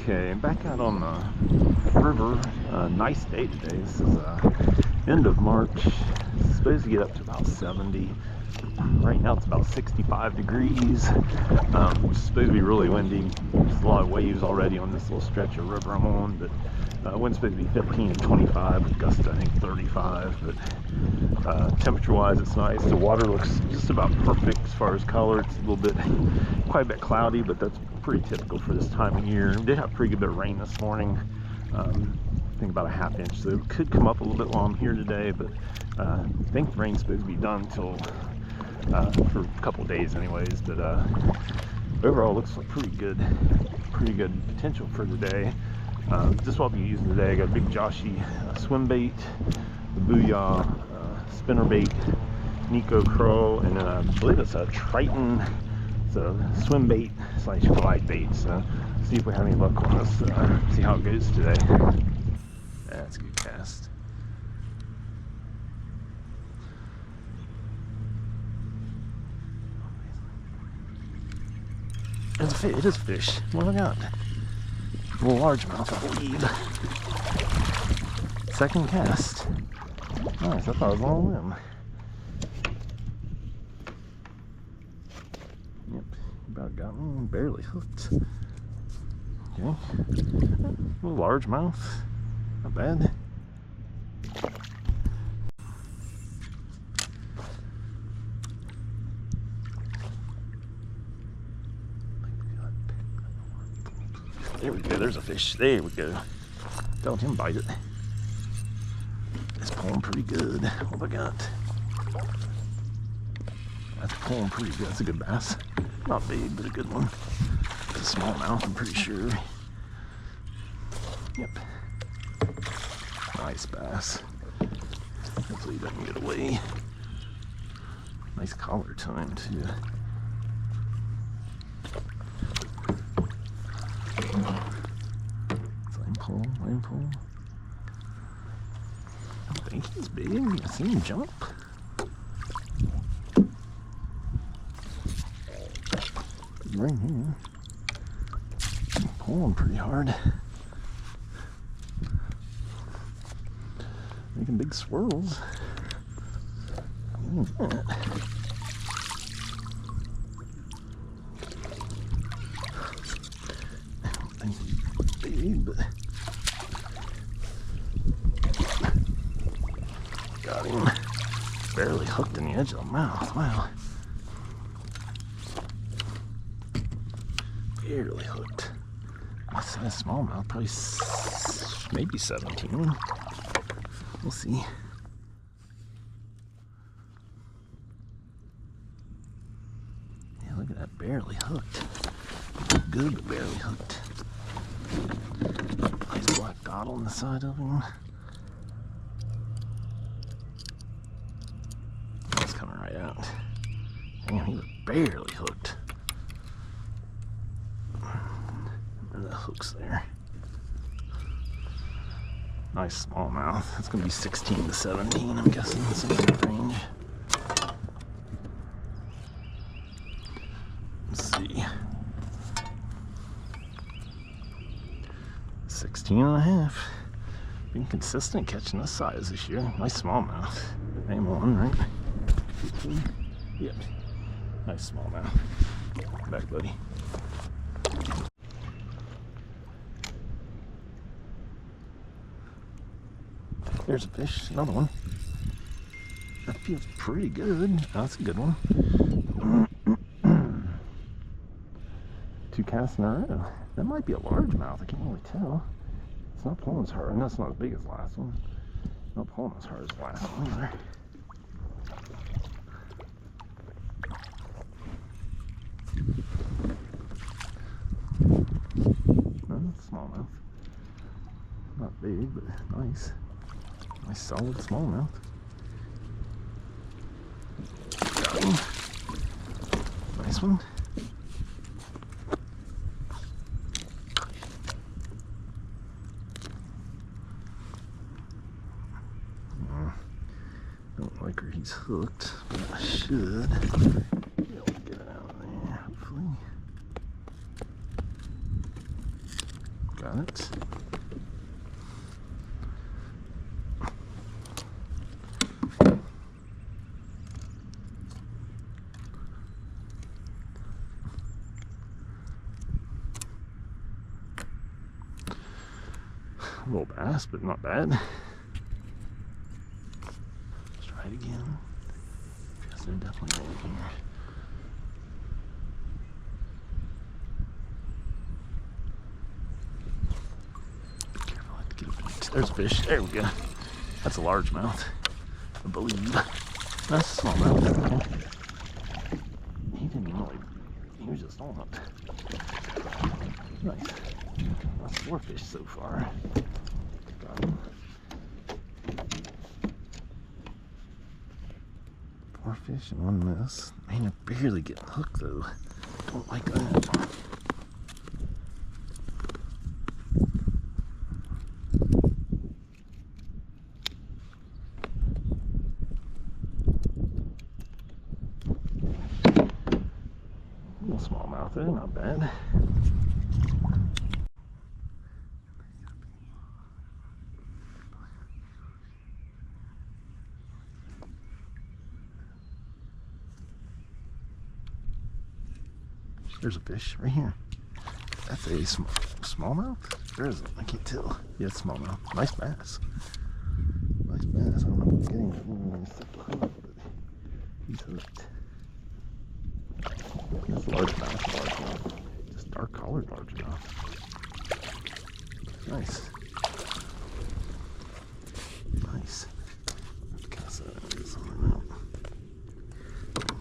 Okay, back out on the river. Nice day today. This is end of March. It's supposed to get up to about 70. Right now it's about 65 degrees, which is supposed to be really windy. There's a lot of waves already on this little stretch of river I'm on, but wind's supposed to be 15 to 25 with gusts I think 35. But temperature-wise, it's nice. The water looks just about perfect as far as color. It's a little bit, quite a bit cloudy, but that's pretty typical for this time of year. We did have a pretty good bit of rain this morning. I think about a half inch, so it could come up a little bit while I'm here today, but I think the rain's supposed to be done until for a couple of days anyways. But overall looks like pretty good potential for today. Just what I'll be using today, I got a big Joshy swim bait, the Booyah spinner bait, Nico Crow, and then I believe it's a Triton. It's a swim bait / glide bait. So see if we have any luck on this. See how it goes today. That's a good cast. It's a fish. It is a fish. What do I got? A little largemouth, I believe. Second cast. Nice. I thought it was on a limb. Yep. About got me. Barely hooked. Okay. A little largemouth. Not bad. There we go, there's a fish. There we go. Don't him bite it. It's pulling pretty good. What have I got? That's pulling pretty good. That's a good bass. Not big, but a good one. It's a smallmouth, I'm pretty sure. Yep. Nice bass. Hopefully he doesn't get away. Nice collar to him, too. Lane pull. I think he's big. I see him jump. Right here. I'm pulling pretty hard. Making big swirls. Yeah. I don't think he's big, but got him. Barely hooked in the edge of the mouth. Wow. Barely hooked. That's a smallmouth, probably maybe 17. We'll see. Yeah, look at that, barely hooked. Good, but barely hooked. Nice black dot on the side of him. That's coming right out. Damn, he was barely hooked. And the hook's there. Nice smallmouth. That's gonna be 16 to 17, I'm guessing, something in that range. Let's see. 16 and a half. Being consistent catching this size this year. Nice smallmouth. Name one, right? Yep. Nice smallmouth. Come back, buddy. There's a fish, another one. That feels pretty good. Oh, that's a good one. 2 casts in a row. That might be a largemouth, I can't really tell. It's not pulling as hard, and that's not as big as the last one. Not pulling as hard as the last one either. No, that's smallmouth. Not big, but nice. Nice solid smallmouth. Got him. Nice one. Don't like where he's hooked, but I should be able to get it out of there, hopefully. Got it. A little bass, but not bad. Let's try it again. Because they're definitely in here. Be careful, I have to get a fish. There's a fish. There we go. That's a largemouth, I believe. That's a smallmouth. Okay. He didn't really. He was just on it. Nice. That's 4 fish so far. Got him. 4 fish and 1 miss. Man, they're barely getting hooked though. Don't like that. Little smallmouth there, not bad. There's a fish right here. That's a smallmouth? Where is it? I can't tell. Yeah, it's smallmouth. Nice bass. Nice bass. I don't know if I'm getting it. But he's hooked. That's a largemouth. Just dark colored largemouth. Nice. Nice. Cast that out.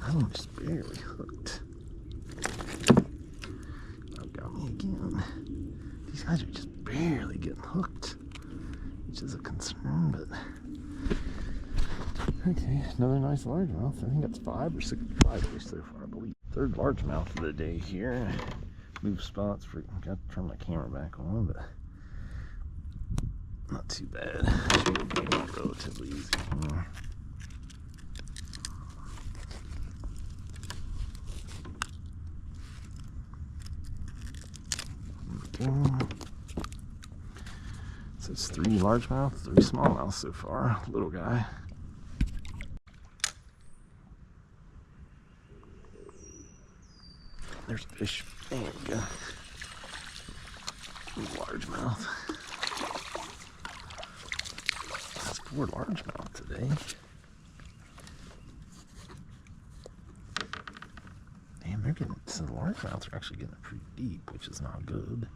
That one just barely hooked. Got me again. These guys are just barely getting hooked, which is a concern, but okay, another nice largemouth. I think that's 5 or 6 fish so far, I believe. 3rd largemouth of the day here. Move spots for, got to turn my camera back on, but not too bad. Should be relatively easy here. So it's 3 largemouth, 3 smallmouth so far. Little guy. There's a fish. There we go. Largemouth. That's 4 largemouth today. Damn, they're getting, so the largemouths are actually getting pretty deep, which is not good.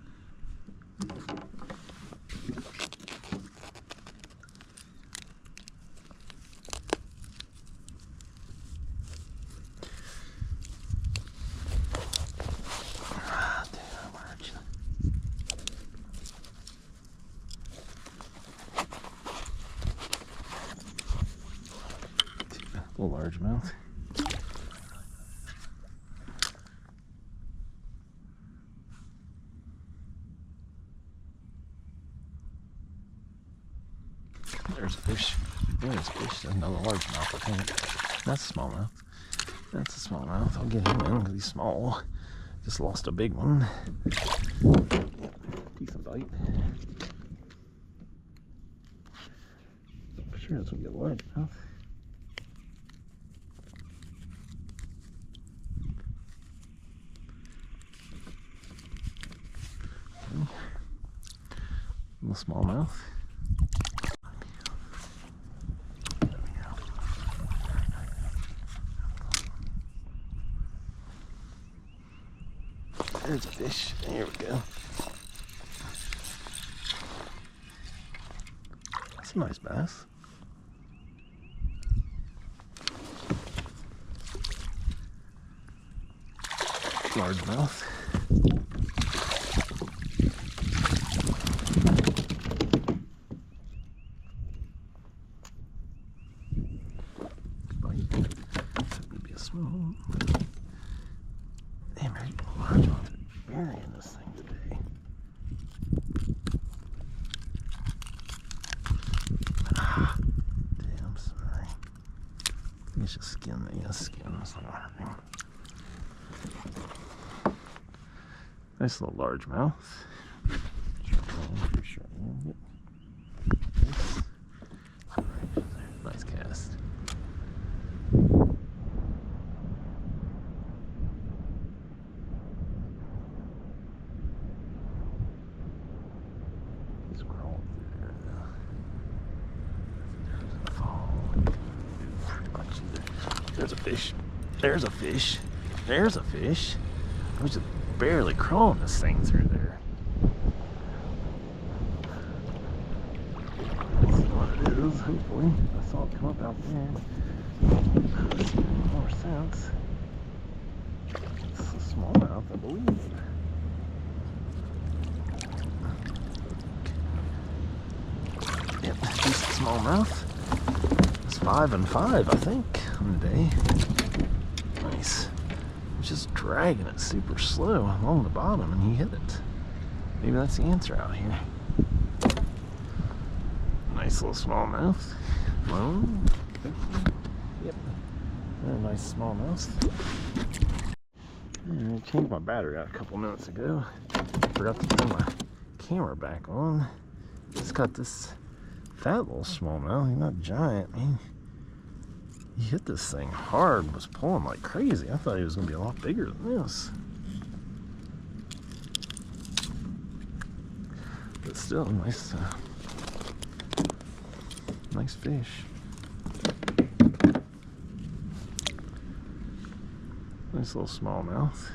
Little largemouth. There's a fish. There's a fish. Another largemouth, I think. That's a smallmouth. That's a smallmouth. I'll get him in because he's small. Just lost a big one. Decent bite. For sure that's gonna get a largemouth. Little smallmouth. There's a fish. There we go. That's a nice bass. Largemouth. Maybe a small. Damn, there's a largemouth burying this thing today. Ah, damn, sorry. I think it's just skin. Yeah, skin. That's not hurting. Nice little largemouth. I'm pretty sure I am. Yep. Nice. Alright, nice cast. He's crawling through there now. There's a fall. Pretty much either. There's a fish. There's a fish. There's a fish. I was just barely crawling this thing through there. Let's see what it is, hopefully. I saw it come up out there. Let's make more sense. It's a smallmouth, I believe. Yep, decent smallmouth. It's 5 and 5, I think, on the day. Nice. Just dragging it super slow along the bottom, and he hit it. Maybe that's the answer out here. Nice little smallmouth. Lone. Yep. Very nice smallmouth. I changed my battery out a couple minutes ago. Forgot to turn my camera back on. Just got this fat little smallmouth. He's not giant. He hit this thing hard, was pulling like crazy. I thought he was going to be a lot bigger than this. But still, nice, nice fish. Nice little smallmouth.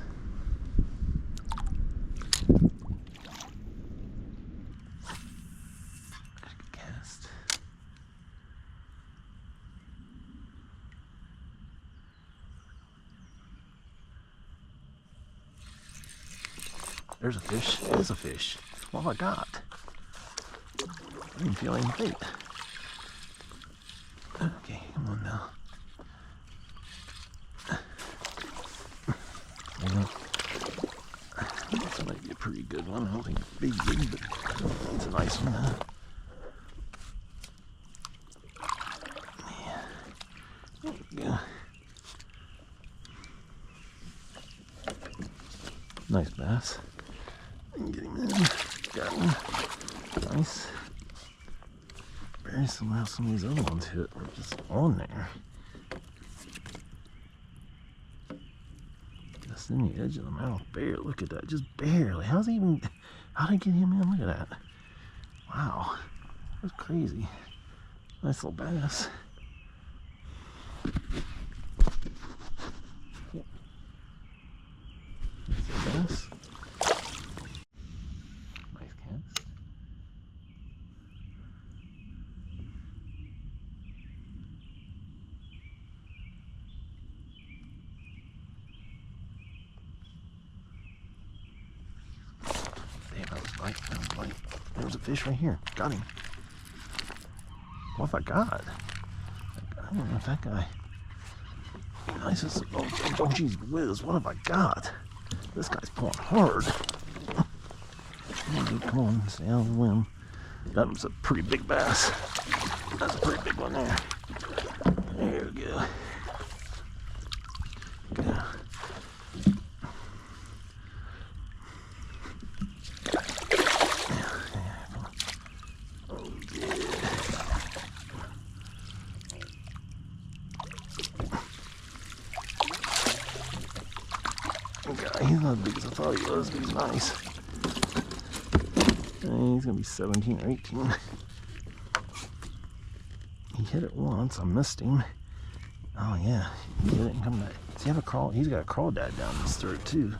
Good cast. There's a fish. There's a fish. What have I got? I didn't feel any bait. Okay, come on now. This might be a pretty good one. I don't think it's big, but it's a nice one. Yeah. There we go. Nice bass. Get him in. Got him. Nice. Very similar how some of these other ones hit. They're just on there. Just in the edge of the mouth. Barely. Look at that. Just barely. How's he even... How did I get him in? Look at that. Wow. That's crazy. Nice little bass. Yep. Nice little bass. Nice cast. Bite. There's a fish right here. Got him. What have I got? I don't know if that guy... Nice. Oh, geez whiz. What have I got? This guy's pulling hard. Come on, stay out of the limb. That was a pretty big bass. That's a pretty big one there. There we go. Go. He's not as big as I thought he was, but he's nice. And he's gonna be 17 or 18. He hit it once, I missed him. Oh yeah, he hit it and come back. Does he have a crawl? He's got a crawdad down his throat too.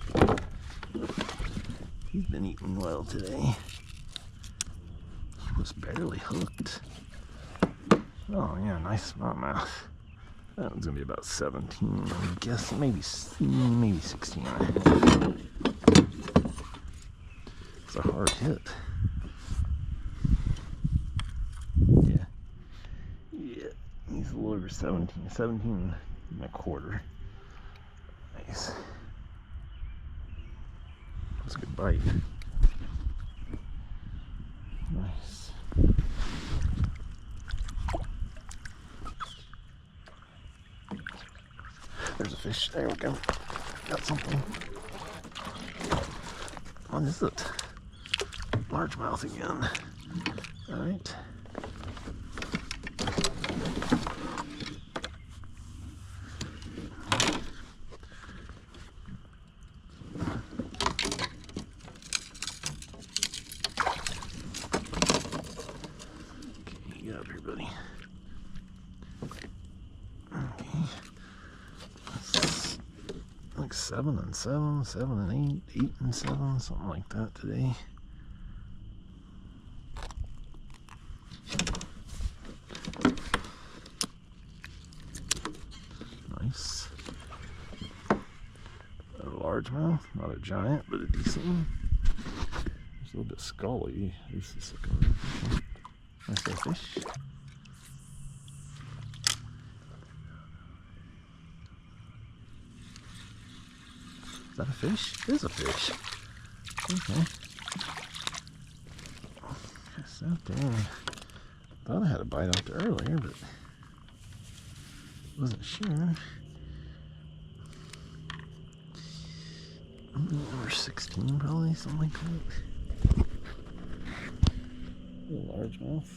He's been eating well today. He was barely hooked. Oh yeah, nice smallmouth. That one's gonna be about 17, I'm guessing, maybe 16. It's a hard hit. Yeah, he's a little over 17 and a quarter. Nice. That's a good bite. Nice. There's a fish. There we go. Got something. What is it? largemouth again. All right. Okay, get up here, buddy. Okay. That's like 7 and 7, 7 and 8, 8 and 7, something like that today. Nice. A largemouth, not a giant, but a decent one. It's a little bit scully. This is looking nice little fish. Is that a fish? It is a fish. Okay. It's out there. Thought I had a bite out there earlier, but wasn't sure. Number 16 probably, something like that. A largemouth.